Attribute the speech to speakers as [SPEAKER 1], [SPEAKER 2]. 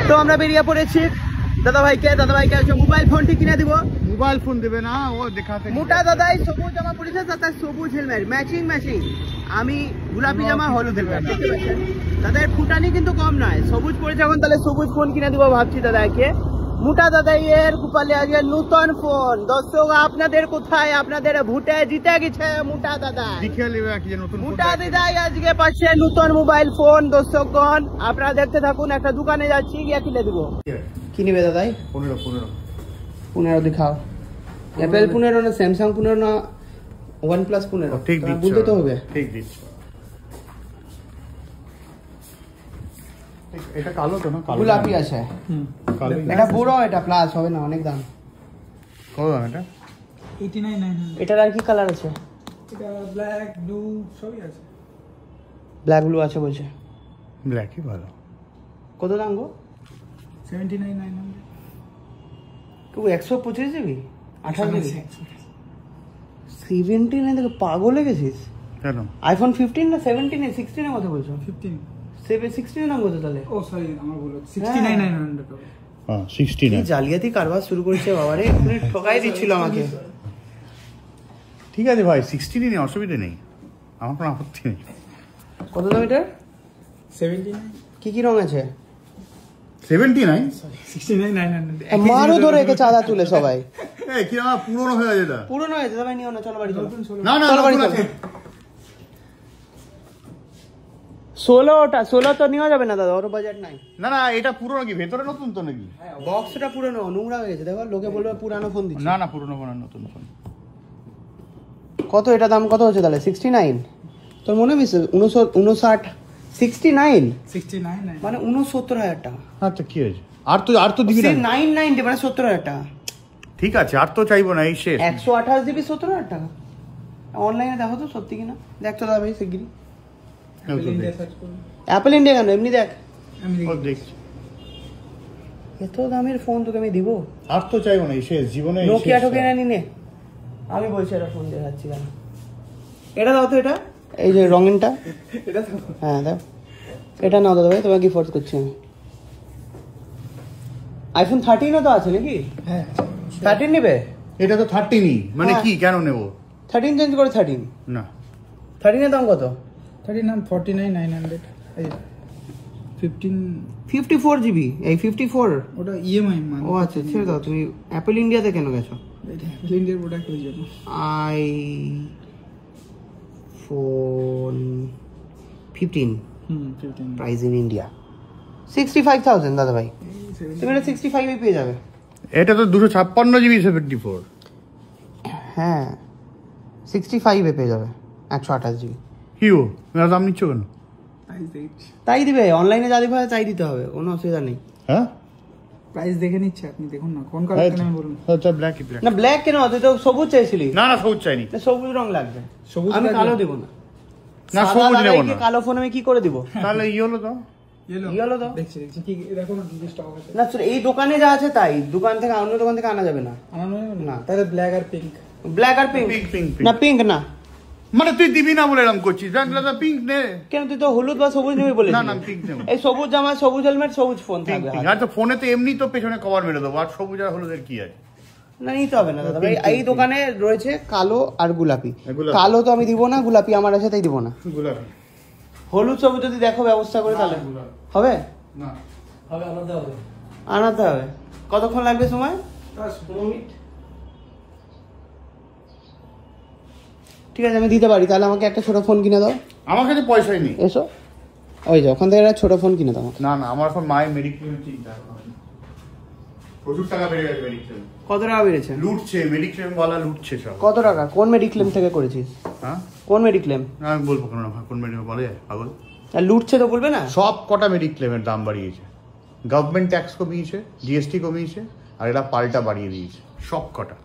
[SPEAKER 1] তো আমরা বেরিয়ে পড়েছি দাদা ভাইকে মোবাইল ফোনটি কিনে দিব।
[SPEAKER 2] মোবাইল ফোন দেবে না, ও দেখাতে
[SPEAKER 1] মোটা দাদাই সবুজ জামা পরেছে, দাদা সবুজ হেলমেট ম্যাচিং, আমি গোলাপি জামা হলুদ হেলমেট। দাদার ফুটানি কিন্তু কম নয়, সবুজ পরেছে এখন, তাহলে সবুজ ফোন কিনে দিব ভাবছি দাদাকে। মোটা দাদাই এর গোপালে আজকে নতুন ফোন। দর্শক আপনাদের কোথায়, আপনাদের ভোটে জিতে গেছে মোটা দাদা, মোটা দাদাই আজকে পাচ্ছে নতুন মোবাইল ফোন। দর্শকগণ আপনারা দেখতে থাকুন, একটা দোকানে যাচ্ছি, গিয়ে কিনে দিব। কি নিবে দাদাই? 15 দিখাও। অ্যাপেল 15 না স্যামসাং 15 না OnePlus 15?
[SPEAKER 2] ঠিক
[SPEAKER 1] বলতে তো হবে।
[SPEAKER 2] ঠিক দিচ্ছ। এটা কালো তো না? কালো
[SPEAKER 1] গোলাপি আছে। এটা বড়, এটা প্লাস হবে না, অনেক দাম।
[SPEAKER 2] কত দাম এটা?
[SPEAKER 3] 89,900।
[SPEAKER 1] এটার আর কি কালার আছে?
[SPEAKER 3] এটা ব্ল্যাক, ব্লু সবই আছে।
[SPEAKER 1] ব্ল্যাক ব্লু আছে বলছে।
[SPEAKER 2] ব্ল্যাকই ভালো।
[SPEAKER 1] কত দাম গো?
[SPEAKER 3] 79,900।
[SPEAKER 1] তো 125 জিবি 28 জিবি 79 থেকে পাগল হয়ে গেছিস?
[SPEAKER 2] কেন?
[SPEAKER 1] আইফোন 15 না 17 এ 16 এর কথা বলছো?
[SPEAKER 3] 15।
[SPEAKER 1] 16 নাম কত তাহলে?
[SPEAKER 3] ও সরি, আমার ভুল হচ্ছে। 69,900 টাকা।
[SPEAKER 2] হ্যাঁ 69।
[SPEAKER 1] জালিয়াতি কারবার শুরু করেছে বাবারে, এক্ষুনি ঠকাই দিচ্ছিল আমাকে।
[SPEAKER 2] ঠিক আছে ভাই, 16 নেই, অসুবিধা নেই, আমার কোনো আপত্তি নেই।
[SPEAKER 1] কত দাম এটা?
[SPEAKER 3] 79।
[SPEAKER 1] কি রং আছে?
[SPEAKER 2] 79?
[SPEAKER 3] 69,900।
[SPEAKER 1] মারও ধরে একে চাঁদা তুলে সবাই।
[SPEAKER 2] এই কি আমার পুরনো হয়ে গেছে এটা।
[SPEAKER 1] পুরনো হয়েছে, তবে নিও না, চলো বাড়ি চলো।
[SPEAKER 2] না না,
[SPEAKER 1] চলো বাড়ি
[SPEAKER 2] নতুন
[SPEAKER 1] চলো।
[SPEAKER 2] আছে।
[SPEAKER 1] 16 তো নেওয়া যাবে না দাদা, ওর বাজেট নাই।
[SPEAKER 2] না না, এটা পুরনো কি ভেতরে নতুন তো নাকি?
[SPEAKER 1] বক্সটা পুরনো, নোংরা হয়ে গেছে, দেখো লোকে বলবে পুরানো ফোন দিচ্ছে।
[SPEAKER 2] না না, পুরনো ফোন, নতুন ফোন।
[SPEAKER 1] কত এটা দাম কত হচ্ছে তাহলে? 69? তোর মনে হয়েছে 59? 69 মানে 69,000 টাকা।
[SPEAKER 2] আচ্ছা কি হয়েছে? আর তো দিবি না?
[SPEAKER 1] 990 মানে 70,000 টাকা।
[SPEAKER 2] ঠিক আছে, আর তো চাইবো না, এই শেষ।
[SPEAKER 1] 128 জিবি 70,000 টাকা। অনলাইনে দেখো তো সত্যি কিনা, দেখ তো দাদা ভাই শিগগিরি। অ্যাপল ইন্ডিয়া কেন, এমনি দেখ।
[SPEAKER 2] দেখছি।
[SPEAKER 1] এত দামের ফোন তোকে আমি দিব?
[SPEAKER 2] আর তো চাইবো না, এই শেষ জীবনে।
[SPEAKER 1] নোকিয়া ঠকে না নিনে, আমি বলছি এটা ফোন দেখাচ্ছি কেন। এটা দাও তো, এটা এই যে রঙিনটা,
[SPEAKER 3] এটা তো
[SPEAKER 1] হ্যাঁ দাও। এটা নাও দাদা ভাই, তোমাকে ফোর্স করছি আমি। আইফোন 13ও তো আছে নাকি?
[SPEAKER 3] হ্যাঁ
[SPEAKER 1] 13 নিবে?
[SPEAKER 2] এটা তো 30 নি, মানে কি কেন নেব?
[SPEAKER 1] 13 চেঞ্জ করে 13।
[SPEAKER 2] না
[SPEAKER 1] 13 এর দাম কত?
[SPEAKER 3] 30 নাম 49,900। এই 15
[SPEAKER 1] 54 জিবি, এই 54।
[SPEAKER 3] ওটা ইএমআই মান।
[SPEAKER 1] ও আচ্ছা, ছেড়ে দাও। তুমি অ্যাপল ইন্ডিয়াতে কেন গেছো?
[SPEAKER 3] এটা অ্যাপল ইন্ডিয়ার প্রোডাক্ট ওই জন্য।
[SPEAKER 1] iPhone 15
[SPEAKER 3] 15
[SPEAKER 1] প্রাইস ইন ইন্ডিয়া 65,000 দাদা ভাই। তুমি এটা 65 এ পেয়ে যাবে।
[SPEAKER 2] এটা তো 256 জিবি 74।
[SPEAKER 1] হ্যাঁ 65 এ পেয়ে যাবে, 128 জিবি।
[SPEAKER 2] কিও মেরা দাম নিচ্ছ কেন?
[SPEAKER 3] প্রাইস দেখছি,
[SPEAKER 1] তাই দিবে, অনলাইনে যা দিবে তাই দিতে হবে, কোনো অসুবিধা নেই।
[SPEAKER 2] হ্যাঁ
[SPEAKER 3] প্রাইস দেখে নিচ্ছে, আপনি দেখুন না কোন কালার কেন বলুন।
[SPEAKER 2] আচ্ছা ব্ল্যাক ব্ল্যাক।
[SPEAKER 1] না ব্ল্যাক কেন, তুই তো সবুজ চাইছিলি।
[SPEAKER 2] না না, সবুজ চাইনি।
[SPEAKER 1] না সবুজ রং লাগবে,
[SPEAKER 3] সবুজ
[SPEAKER 1] আমি কালো দেব না।
[SPEAKER 2] না সবুজ নেব না।
[SPEAKER 1] কালো ফোন আমি কি করে দিব?
[SPEAKER 2] তাহলে ইয়েলো দাও।
[SPEAKER 3] ইয়েলো দাও। দেখছি কি দেখো না, কি স্টক আছে
[SPEAKER 1] না এই দোকানে যা আছে তাই, দোকান থেকে অন্য দোকান থেকে আনা যাবে না।
[SPEAKER 3] আমার মনে হয়
[SPEAKER 1] না।
[SPEAKER 3] তাহলে ব্ল্যাক আর পিঙ্ক।
[SPEAKER 1] ব্ল্যাক আর পিঙ্ক?
[SPEAKER 2] পিঙ্ক
[SPEAKER 1] না পিঙ্ক না।
[SPEAKER 2] মানে তুই দিবি না বলে এরকম করছিস? দাদা পিঙ্ক নে।
[SPEAKER 1] কেন, তুই তো হলুদ বা সবুজ নেবে বলে।
[SPEAKER 2] না না, পিঙ্ক নেব।
[SPEAKER 1] এই সবুজ জামা, সবুজ হেলমেট, সবুজ ফোন থাকবে।
[SPEAKER 2] আর তো ফোনে তো এমনি তো পেছনে কভার মেরে দেবো, আর সবুজ আর হলুদের কি আছে?
[SPEAKER 1] না নিতে হবে না দাদা ভাই, এই দোকানে রয়েছে কালো আর গোলাপি।
[SPEAKER 2] গোলাপি।
[SPEAKER 1] কালো তো আমি দিব না, গোলাপি আমার আছে তাই দিব না।
[SPEAKER 2] গোলাপি।
[SPEAKER 1] হলুদ সবুজ যদি দেখো ব্যবস্থা করে তাহলে হবে।
[SPEAKER 2] না
[SPEAKER 3] হবে, আলাদা হবে।
[SPEAKER 1] আনাতে হবে। কতক্ষণ লাগবে সময়?
[SPEAKER 3] 15 মিনিট।
[SPEAKER 1] ঠিক আছে আমি দিতে পারি, তাহলে আমাকে একটা ছোট ফোন কিনে দাও।
[SPEAKER 2] আমার কাছে পয়সাই নেই।
[SPEAKER 1] এসো, ওই যে ওখান থেকে একটা ছোট ফোন কিনে দাও।
[SPEAKER 2] না না, আমার এখন মায়ের মেডিক্লেমের চিন্তা আছে। প্রচুর টাকা বেড়ে গেছে মেডিক্লেম।
[SPEAKER 1] কত টাকা বেড়েছে?
[SPEAKER 2] লুটছে মেডিক্লেম ওয়ালা, লুটছে সব।
[SPEAKER 1] কত টাকা? কোন মেডিক্লেম থেকে করেছিস?
[SPEAKER 2] হ্যাঁ
[SPEAKER 1] কোন মেডিক্লেম?
[SPEAKER 2] না আমি বলবো কেন না, কোন মেডিক্লেম বলে যায় পাগল?
[SPEAKER 1] আর লুটছে তো বলবে না।
[SPEAKER 2] সব কটা মেডিক্লেমের দাম বাড়িয়েছে, গভর্নমেন্ট ট্যাক্স কমিয়েছে, জিএসটি কমিয়েছে, আর এরা পাল্টা বাড়িয়ে দিয়েছে সব কটা।